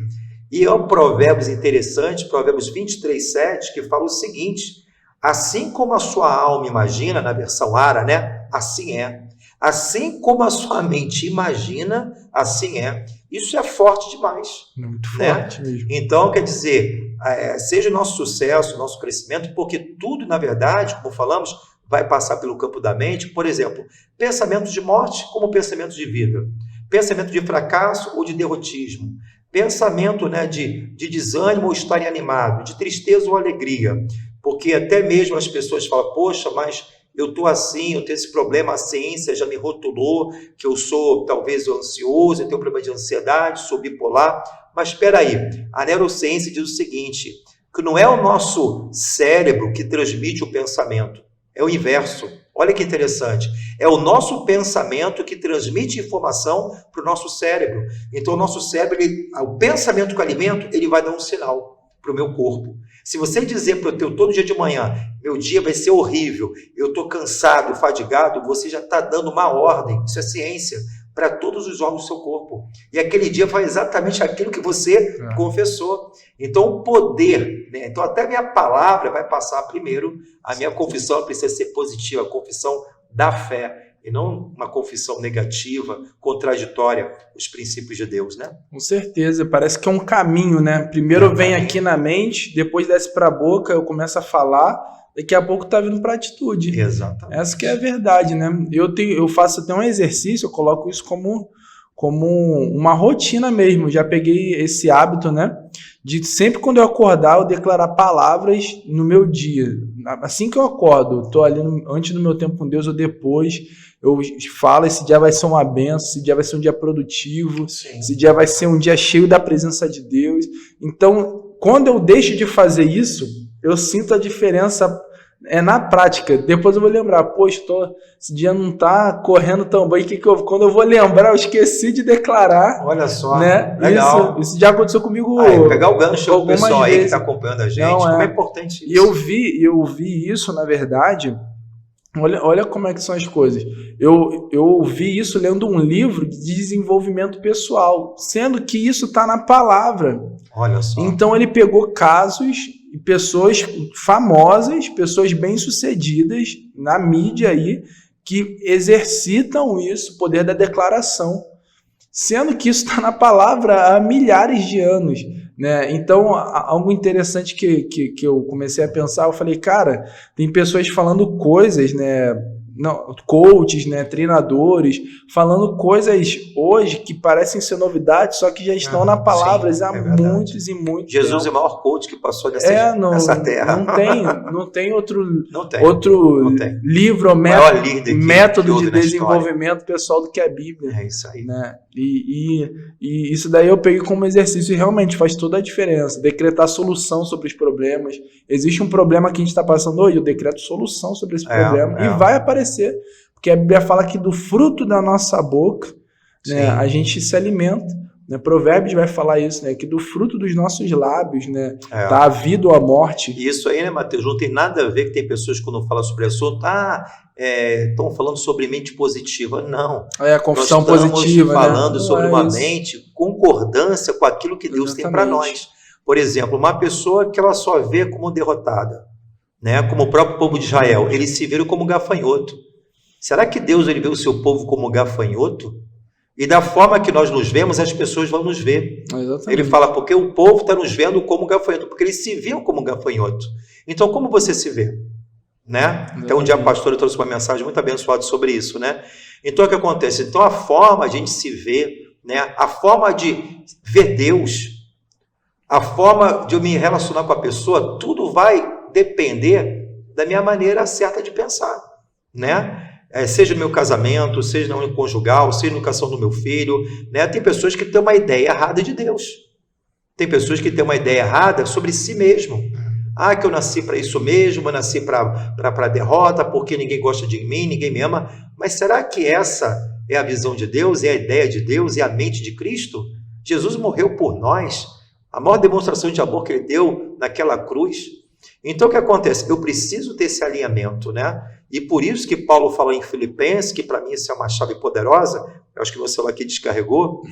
S2: E é um provérbio interessante, Provérbios 23:7, que fala o seguinte: assim como a sua alma imagina, na versão Ara, né? Assim é. Assim como a sua mente imagina, assim é. Isso é forte demais.
S1: Muito
S2: né?
S1: forte mesmo.
S2: Então, quer dizer, seja o nosso sucesso, o nosso crescimento, porque tudo, na verdade, como falamos, vai passar pelo campo da mente. Por exemplo, pensamento de morte como pensamento de vida. Pensamento de fracasso ou de derrotismo. Pensamento, né, de desânimo ou estar animado, de tristeza ou alegria. Porque até mesmo as pessoas falam, poxa, mas eu estou assim, eu tenho esse problema, a ciência já me rotulou, que eu sou talvez ansioso, eu tenho problema de ansiedade, sou bipolar. Mas espera aí, a neurociência diz o seguinte, que não é o nosso cérebro que transmite o pensamento, é o inverso. Olha que interessante, é o nosso pensamento que transmite informação para o nosso cérebro. Então o nosso cérebro, o pensamento que eu alimento, ele vai dar um sinal para o meu corpo. Se você dizer para o teu todo dia de manhã, meu dia vai ser horrível, eu estou cansado, fadigado, você já está dando uma ordem, isso é ciência, para todos os órgãos do seu corpo. E aquele dia foi exatamente aquilo que você confessou. Então, o poder, né? Então, até a minha palavra vai passar primeiro, a minha confissão precisa ser positiva, a confissão da fé. E não uma confissão negativa, contraditória aos princípios de Deus, né?
S1: Com certeza, parece que é um caminho, né? Primeiro vem
S2: caminho.
S1: aqui na mente, depois desce para a boca, eu começo a falar, daqui a pouco tá vindo para a atitude.
S2: Exatamente.
S1: Essa que é a verdade, né? Eu faço até um exercício, eu coloco isso como uma rotina mesmo. Já peguei esse hábito, né? De sempre quando eu acordar, eu declarar palavras no meu dia. Assim que eu acordo, tô ali antes do meu tempo com Deus ou depois, eu falo, esse dia vai ser uma benção, esse dia vai ser um dia produtivo,
S2: Sim.
S1: esse dia vai ser um dia cheio da presença de Deus. Então, quando eu deixo de fazer isso, eu sinto a diferença na prática. Depois eu vou lembrar, poxa, esse dia não tá correndo tão bem, quando eu vou lembrar, eu esqueci de declarar.
S2: Olha só,
S1: né?
S2: legal.
S1: Isso já aconteceu comigo.
S2: Pegar o gancho do pessoal aí que está acompanhando a gente, como é importante isso.
S1: E eu vi isso, na verdade, olha como é que são as coisas. Eu vi isso lendo um livro de desenvolvimento pessoal, sendo que isso está na palavra.
S2: Olha só.
S1: Então ele pegou casos e pessoas famosas, pessoas bem-sucedidas na mídia aí, que exercitam isso, o poder da declaração, sendo que isso está na palavra há milhares de anos, né? Então, algo interessante que eu comecei a pensar, eu falei, cara, tem pessoas falando coisas, né? Coaches, né, treinadores, falando coisas hoje que parecem ser novidades, só que já estão na palavra há muitos e muitos
S2: Jesus
S1: tempos.
S2: É o maior coach que passou nessa terra.
S1: Não tem outro
S2: tem.
S1: livro ou método de desenvolvimento pessoal do que a Bíblia.
S2: É isso aí.
S1: Né? E isso daí eu peguei como exercício e realmente faz toda a diferença. Decretar solução sobre os problemas. Existe um problema que a gente está passando hoje, eu decreto solução sobre esse problema e vai aparecer. Porque a Bíblia fala que do fruto da nossa boca, né, a gente se alimenta. Né? Provérbios vai falar isso, né, que do fruto dos nossos lábios, né, tá a vida ou a morte.
S2: E isso aí, né, Mateus, não tem nada a ver que tem pessoas que quando falam sobre assunto, estão falando sobre mente positiva. Não.
S1: A confissão positiva.
S2: Nós estamos falando sobre uma
S1: isso.
S2: mente concordância com aquilo que Deus tem para nós. Por exemplo, uma pessoa que ela só vê como derrotada, né, como o próprio povo de Israel, eles se viram como gafanhoto. Será que Deus vê o seu povo como gafanhoto? E da forma que nós nos vemos, as pessoas vão nos ver.
S1: Exatamente.
S2: Ele fala, porque o povo está nos vendo como gafanhoto, porque eles se viam como gafanhoto. Então, como você se vê? Né? Então, um dia a pastora trouxe uma mensagem muito abençoada sobre isso, né? Então, o que acontece? Então, a forma de a gente se ver, né? A forma de ver Deus, a forma de eu me relacionar com a pessoa, tudo vai depender da minha maneira certa de pensar, né? Seja no meu casamento, seja na união conjugal, seja na educação do meu filho, né? Tem pessoas que têm uma ideia errada de Deus. Tem pessoas que têm uma ideia errada sobre si mesmo. Que eu nasci para isso mesmo, eu nasci para derrota, porque ninguém gosta de mim, ninguém me ama. Mas será que essa é a visão de Deus, é a ideia de Deus, é a mente de Cristo? Jesus morreu por nós. A maior demonstração de amor que ele deu naquela cruz. Então, o que acontece? Eu preciso ter esse alinhamento, né? E por isso que Paulo fala em Filipenses, que para mim isso é uma chave poderosa, eu acho que meu celular aqui descarregou,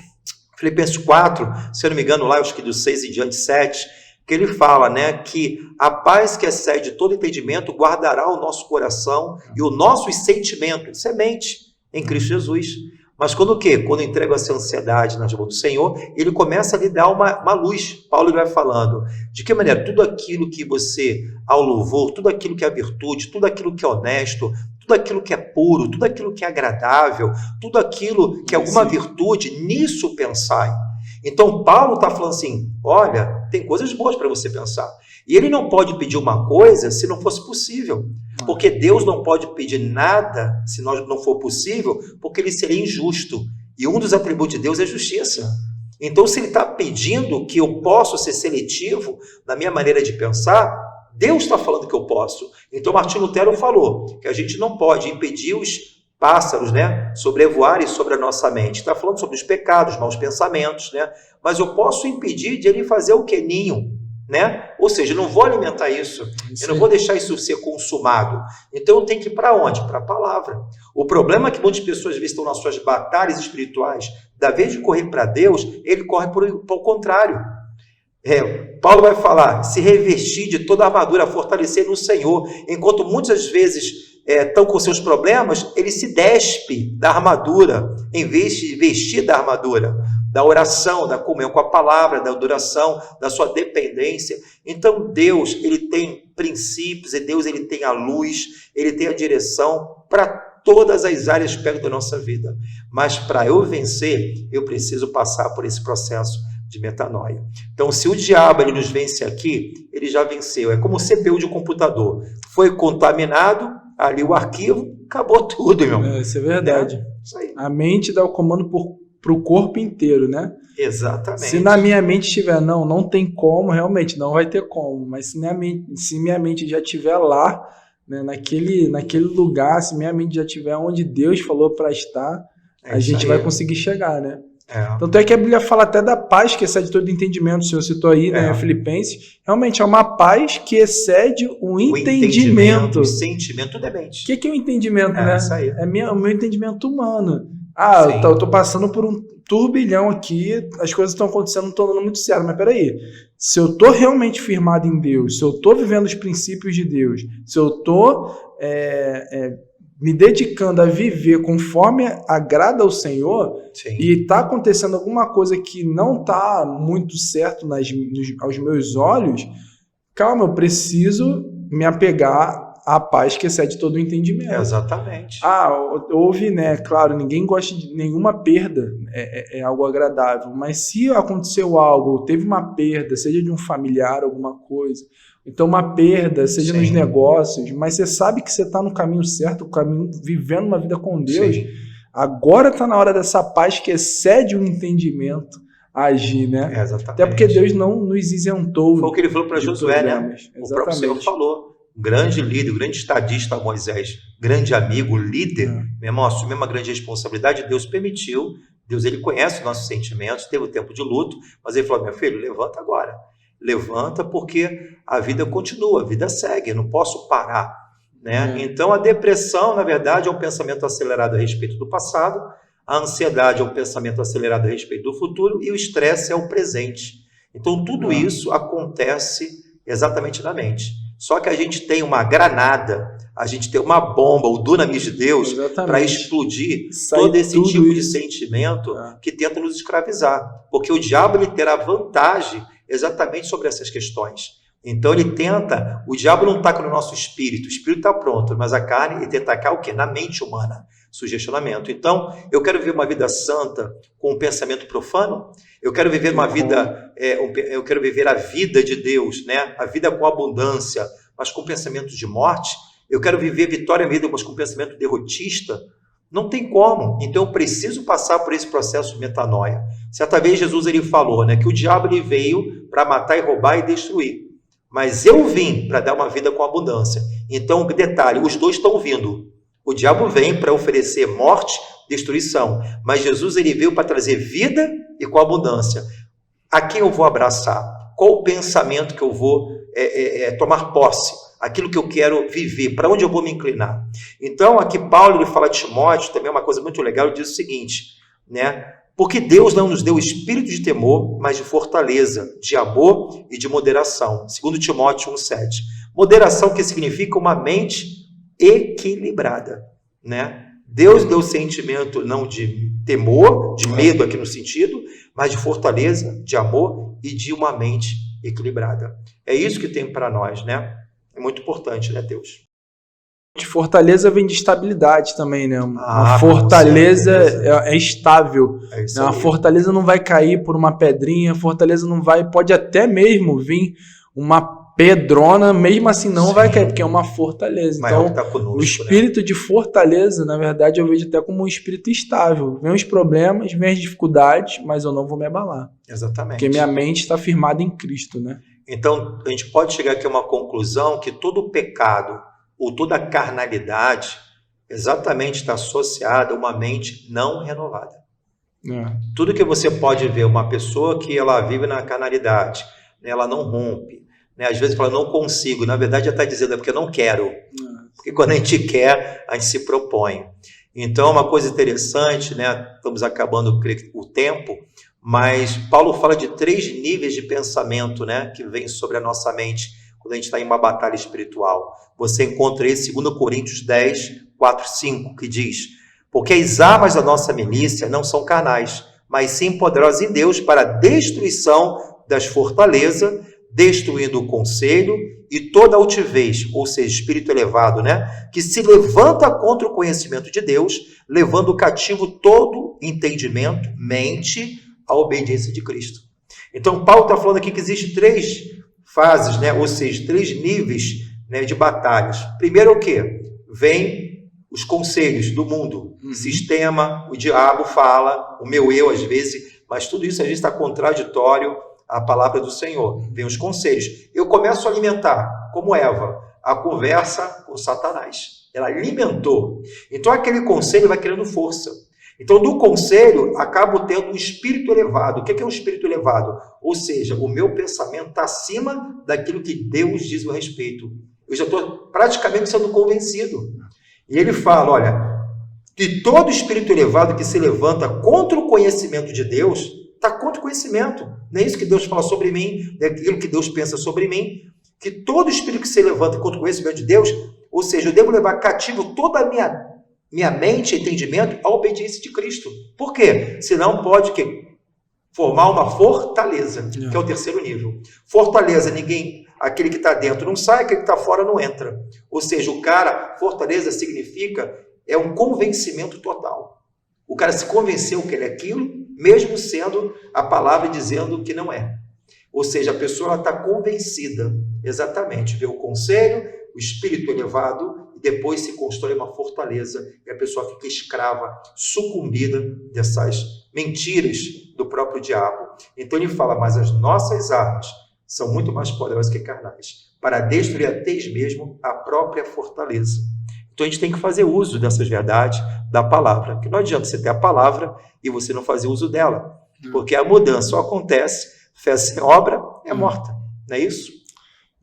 S2: Filipenses 4, se eu não me engano lá, eu acho que do 6 em diante, 7, que ele fala, né, que a paz que excede todo entendimento guardará o nosso coração e os nossos sentimentos, semente, em Cristo Jesus. Mas quando o quê? Quando eu entrego essa ansiedade nas mãos do Senhor, ele começa a lhe dar uma luz. Paulo vai falando, de que maneira? Tudo aquilo que você, ao louvor, tudo aquilo que é virtude, tudo aquilo que é honesto, tudo aquilo que é puro, tudo aquilo que é agradável, tudo aquilo que é alguma virtude, nisso pensai. Então, Paulo está falando assim, olha, tem coisas boas para você pensar. E ele não pode pedir uma coisa se não fosse possível. Porque Deus não pode pedir nada se não for possível, porque ele seria injusto. E um dos atributos de Deus é justiça. Então, se ele está pedindo que eu possa ser seletivo na minha maneira de pensar, Deus está falando que eu posso. Então, Martinho Lutero falou que a gente não pode impedir os pássaros, né, sobrevoarem sobre a nossa mente. Está falando sobre os pecados, maus pensamentos, né? Mas eu posso impedir de ele fazer o que? Ninho, né? Ou seja, eu não vou alimentar isso, eu não vou deixar isso ser consumado. Então eu tenho que ir para onde? Para a palavra. O problema é que muitas pessoas estão nas suas batalhas espirituais, da vez de correr para Deus, ele corre para o contrário. Paulo vai falar, se revestir de toda a armadura, fortalecer no Senhor, enquanto muitas vezes estão com seus problemas, ele se despe da armadura, em vez de vestir da armadura, da oração, da comunhão com a palavra, da adoração, da sua dependência. Então Deus, ele tem princípios, e Deus, ele tem a luz, ele tem a direção para todas as áreas e aspectos da nossa vida. Mas para eu vencer, eu preciso passar por esse processo de metanoia. Então, se o diabo ele nos vence aqui, ele já venceu. É como o CPU de um computador. Foi contaminado, ali o arquivo, acabou tudo, meu irmão.
S1: Isso é verdade.
S2: Isso aí.
S1: A mente dá o comando para o corpo inteiro, né?
S2: Exatamente.
S1: Se na minha mente estiver, não tem como, realmente, não vai ter como. Mas se minha mente já estiver lá, né, naquele lugar, se minha mente já estiver onde Deus falou para estar, a gente vai conseguir chegar, né? Tanto é que a Bíblia fala até da paz que excede todo entendimento. O senhor citou aí, né, Filipenses. Realmente é uma paz que excede o entendimento.
S2: O sentimento, tudo é mente.
S1: O que é o entendimento, né?
S2: Isso aí.
S1: É o meu entendimento humano. Eu tô passando por um turbilhão aqui, as coisas estão acontecendo, não estão dando muito certo. Mas peraí, se eu tô realmente firmado em Deus, se eu tô vivendo os princípios de Deus, se eu tô me dedicando a viver conforme agrada ao Senhor, e está acontecendo alguma coisa que não está muito certo aos meus olhos, calma, eu preciso me apegar à paz que excede todo o entendimento.
S2: Exatamente.
S1: Houve, né? Claro, ninguém gosta de nenhuma perda, é algo agradável, mas se aconteceu algo, teve uma perda, seja de um familiar, alguma coisa, então uma perda, seja nos negócios, mas você sabe que você está no caminho certo, vivendo uma vida com Deus, agora está na hora dessa paz que excede o entendimento agir, né?
S2: Exatamente.
S1: Até porque Deus não nos isentou.
S2: Foi o que ele falou para Josué, né?
S1: Exatamente.
S2: O próprio Senhor falou. Grande líder, grande estadista Moisés, grande amigo, líder, meu irmão, assumiu uma grande responsabilidade, Deus permitiu, Deus ele conhece os nossos sentimentos, teve o tempo de luto, mas ele falou, meu filho, levanta agora, levanta porque a vida continua, a vida segue, eu não posso parar, né? Então a depressão, na verdade, é um pensamento acelerado a respeito do passado, a ansiedade é um pensamento acelerado a respeito do futuro e o estresse é o presente. Então tudo isso acontece exatamente na mente. Só que a gente tem uma granada, a gente tem uma bomba, o dunamis de Deus, para explodir todo esse tipo de sentimento que tenta nos escravizar. Porque o diabo ele terá vantagem exatamente sobre essas questões. Então ele tenta, o diabo não ataca no nosso espírito, o espírito está pronto, mas a carne ele tenta atacar o quê? Na mente humana, sugestionamento. Então, eu quero viver uma vida santa com um pensamento profano, eu quero viver uma vida, eu quero viver a vida de Deus, né? A vida com abundância, mas com pensamento de morte, eu quero viver vitória vida, mas com pensamento derrotista, não tem como. Então eu preciso passar por esse processo de metanoia. Certa vez Jesus ele falou, né, que o diabo ele veio para matar e roubar e destruir. Mas eu vim para dar uma vida com abundância. Então, detalhe, os dois estão vindo. O diabo vem para oferecer morte, destruição. Mas Jesus ele veio para trazer vida e com abundância. A quem eu vou abraçar? Qual o pensamento que eu vou tomar posse? Aquilo que eu quero viver, para onde eu vou me inclinar? Então, aqui Paulo ele fala a Timóteo, também é uma coisa muito legal, ele diz o seguinte, né? Porque Deus não nos deu espírito de temor, mas de fortaleza, de amor e de moderação. 2 Timóteo 1,7. Moderação que significa uma mente equilibrada, né? Deus deu sentimento não de temor, de medo aqui no sentido, mas de fortaleza, de amor e de uma mente equilibrada. É isso que tem para nós, né? É muito importante, né, Deus?
S1: De fortaleza vem de estabilidade também, né? Uma fortaleza é estável. Uma fortaleza não vai cair por uma pedrinha, a fortaleza não vai, pode até mesmo vir uma pedrona, mesmo assim não vai cair, porque é uma fortaleza. Então, tá conosco, o espírito de fortaleza, na verdade, eu vejo até como um espírito estável. Vem os problemas, vem as dificuldades, mas eu não vou me abalar.
S2: Exatamente.
S1: Porque minha mente está firmada em Cristo, né?
S2: Então, a gente pode chegar aqui a uma conclusão que todo o pecado ou toda a carnalidade exatamente está associada a uma mente não renovada. Tudo que você pode ver, uma pessoa que ela vive na carnalidade, né, ela não rompe, né, às vezes fala, não consigo, na verdade já está dizendo, é porque eu não quero. Porque quando a gente quer, a gente se propõe. Então, uma coisa interessante, né, estamos acabando o tempo, mas Paulo fala de 3 níveis de pensamento, né, que vem sobre a nossa mente quando a gente está em uma batalha espiritual. Você encontra isso em 2 Coríntios 10, 4, 5, que diz: porque as armas da nossa milícia não são carnais, mas sim poderosas em Deus para a destruição das fortalezas, destruindo o conselho e toda altivez, ou seja, espírito elevado, né, que se levanta contra o conhecimento de Deus, levando cativo todo entendimento, mente, à obediência de Cristo. Então, Paulo está falando aqui que existem 3 fases, né, ou seja, 3 níveis, né, de batalhas. Primeiro é o quê? Vem os conselhos do mundo, o sistema, o diabo fala, o meu eu às vezes, mas tudo isso às vezes está contraditório à palavra do Senhor. Vem os conselhos. Eu começo a alimentar, como Eva, a conversa com Satanás. Ela alimentou. Então aquele conselho vai criando força. Então do conselho acabo tendo um espírito elevado. O que é um espírito elevado? Ou seja, o meu pensamento está acima daquilo que Deus diz a respeito. Eu já estou praticamente sendo convencido. E ele fala, olha, que todo espírito elevado que se levanta contra o conhecimento de Deus, está contra o conhecimento. Não é isso que Deus fala sobre mim, é aquilo que Deus pensa sobre mim. Que todo espírito que se levanta contra o conhecimento de Deus, ou seja, eu devo levar cativo toda a minha mente e entendimento à obediência de Cristo. Por quê? Senão pode formar uma fortaleza, que é o terceiro nível. Fortaleza, aquele que está dentro não sai, aquele que está fora não entra. Ou seja, fortaleza significa, é um convencimento total. O cara se convenceu que ele é aquilo, mesmo sendo a palavra dizendo que não é. Ou seja, a pessoa está convencida, exatamente, vê o conselho, o espírito elevado, e depois se constrói uma fortaleza, e a pessoa fica escrava, sucumbida dessas mentiras do próprio diabo. Então ele fala, mas as nossas armas são muito mais poderosas que carnais, para destruir até mesmo a própria fortaleza. Então a gente tem que fazer uso dessas verdades da palavra, porque não adianta você ter a palavra e você não fazer uso dela, porque a mudança só acontece, fé sem obra é morta, não é isso?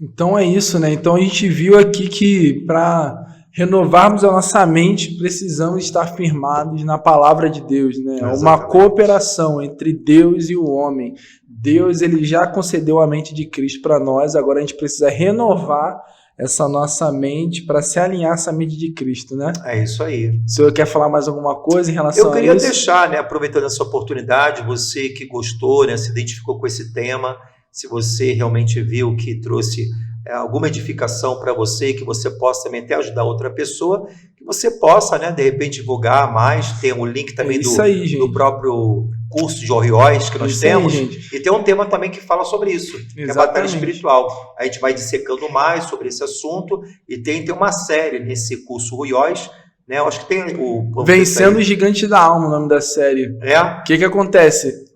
S1: Então é isso, né? Então a gente viu aqui que para renovarmos a nossa mente, precisamos estar firmados na palavra de Deus, né?
S2: Exatamente.
S1: Uma cooperação entre Deus e o homem. Deus, ele já concedeu a mente de Cristo para nós, agora a gente precisa renovar essa nossa mente para se alinhar essa mente de Cristo, né?
S2: É isso aí.
S1: O senhor quer falar mais alguma coisa em relação a isso?
S2: Eu queria deixar, né, aproveitando essa oportunidade, você que gostou, né, se identificou com esse tema, se você realmente viu que trouxe alguma edificação para você, que você possa também até ajudar outra pessoa, que você possa, né, de repente divulgar mais, tem um link também do próprio curso de Oriois que nós temos, e tem um tema também que fala sobre isso, que é a batalha espiritual. A gente vai dissecando mais sobre esse assunto, e tem uma série nesse curso Oriois, né, eu acho que tem o...
S1: Vencendo o Gigante da Alma, o nome da série.
S2: O
S1: que acontece?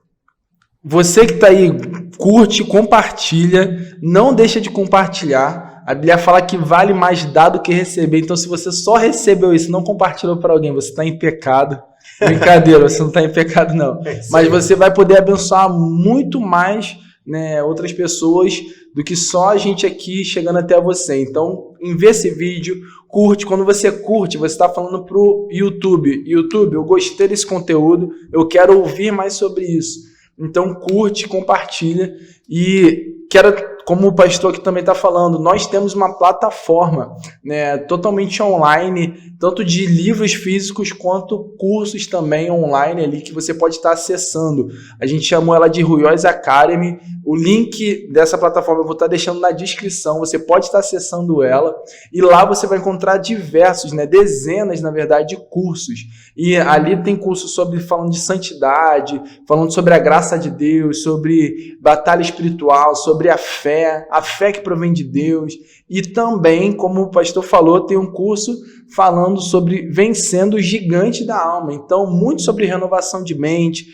S1: Você que está aí, curte, compartilha, não deixa de compartilhar. A Bíblia fala que vale mais dar do que receber. Então, se você só recebeu isso, não compartilhou para alguém, você está em pecado. Brincadeira, você não está em pecado, não. Mas você vai poder abençoar muito mais, né, outras pessoas do que só a gente aqui chegando até você. Então, envia esse vídeo, curte. Quando você curte, você está falando para o YouTube. YouTube, eu gostei desse conteúdo, eu quero ouvir mais sobre isso. Então curte, compartilha e quero, como o pastor aqui também está falando, nós temos uma plataforma, né, totalmente online, tanto de livros físicos quanto cursos também online ali que você pode estar acessando. A gente chamou ela de Ruiós Academy. O link dessa plataforma eu vou estar deixando na descrição, você pode estar acessando ela e lá você vai encontrar diversos, né, dezenas na verdade de cursos. E ali tem cursos falando de santidade, falando sobre a graça de Deus, sobre batalha espiritual, sobre a fé que provém de Deus. E também, como o pastor falou, tem um curso falando sobre vencendo o gigante da alma. Então, muito sobre renovação de mente,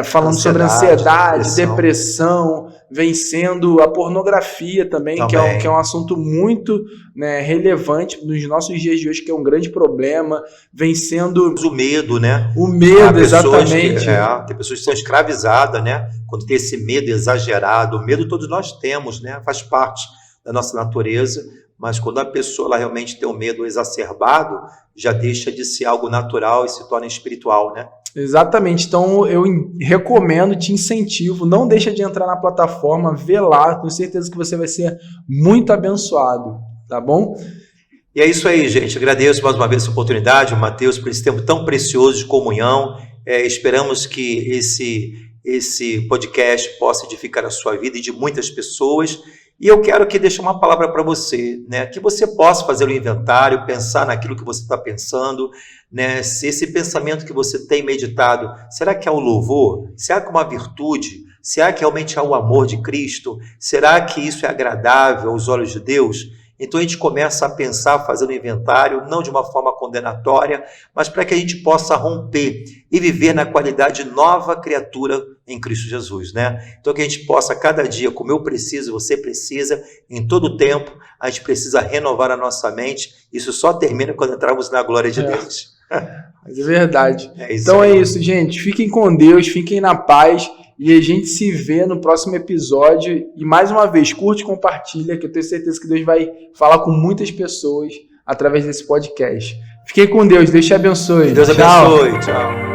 S1: falando sobre ansiedade, depressão, vencendo a pornografia também. Que é um assunto muito, né, relevante nos nossos dias de hoje, que é um grande problema. Vencendo
S2: o medo, né?
S1: O medo, exatamente.
S2: Tem pessoas que são escravizadas, né? Quando tem esse medo exagerado, o medo todos nós temos, né? Faz parte da nossa natureza, mas quando a pessoa ela realmente tem um medo exacerbado, já deixa de ser algo natural e se torna espiritual, né?
S1: Exatamente. Então, eu recomendo, te incentivo, não deixa de entrar na plataforma, vê lá, tenho certeza que você vai ser muito abençoado, tá bom?
S2: E é isso aí, gente. Agradeço mais uma vez essa oportunidade, Mateus, por esse tempo tão precioso de comunhão. Esperamos que esse podcast possa edificar a sua vida e de muitas pessoas. E eu quero aqui deixar uma palavra para você, né? Que você possa fazer um inventário, pensar naquilo que você está pensando, né? Se esse pensamento que você tem meditado, será que é o louvor? Será que é uma virtude? Será que realmente é o amor de Cristo? Será que isso é agradável aos olhos de Deus? Então a gente começa a pensar, fazendo um inventário, não de uma forma condenatória, mas para que a gente possa romper e viver na qualidade de nova criatura em Cristo Jesus, né? Então que a gente possa cada dia, como eu preciso, você precisa, em todo o tempo, a gente precisa renovar a nossa mente. Isso só termina quando entrarmos na glória de Deus.
S1: Mas é verdade.
S2: Então
S1: é isso, gente. Fiquem com Deus, fiquem na paz. E a gente se vê no próximo episódio. E mais uma vez, curte e compartilha, que eu tenho certeza que Deus vai falar com muitas pessoas através desse podcast. Fiquem com Deus, Deus te abençoe.
S2: Deus abençoe, tchau.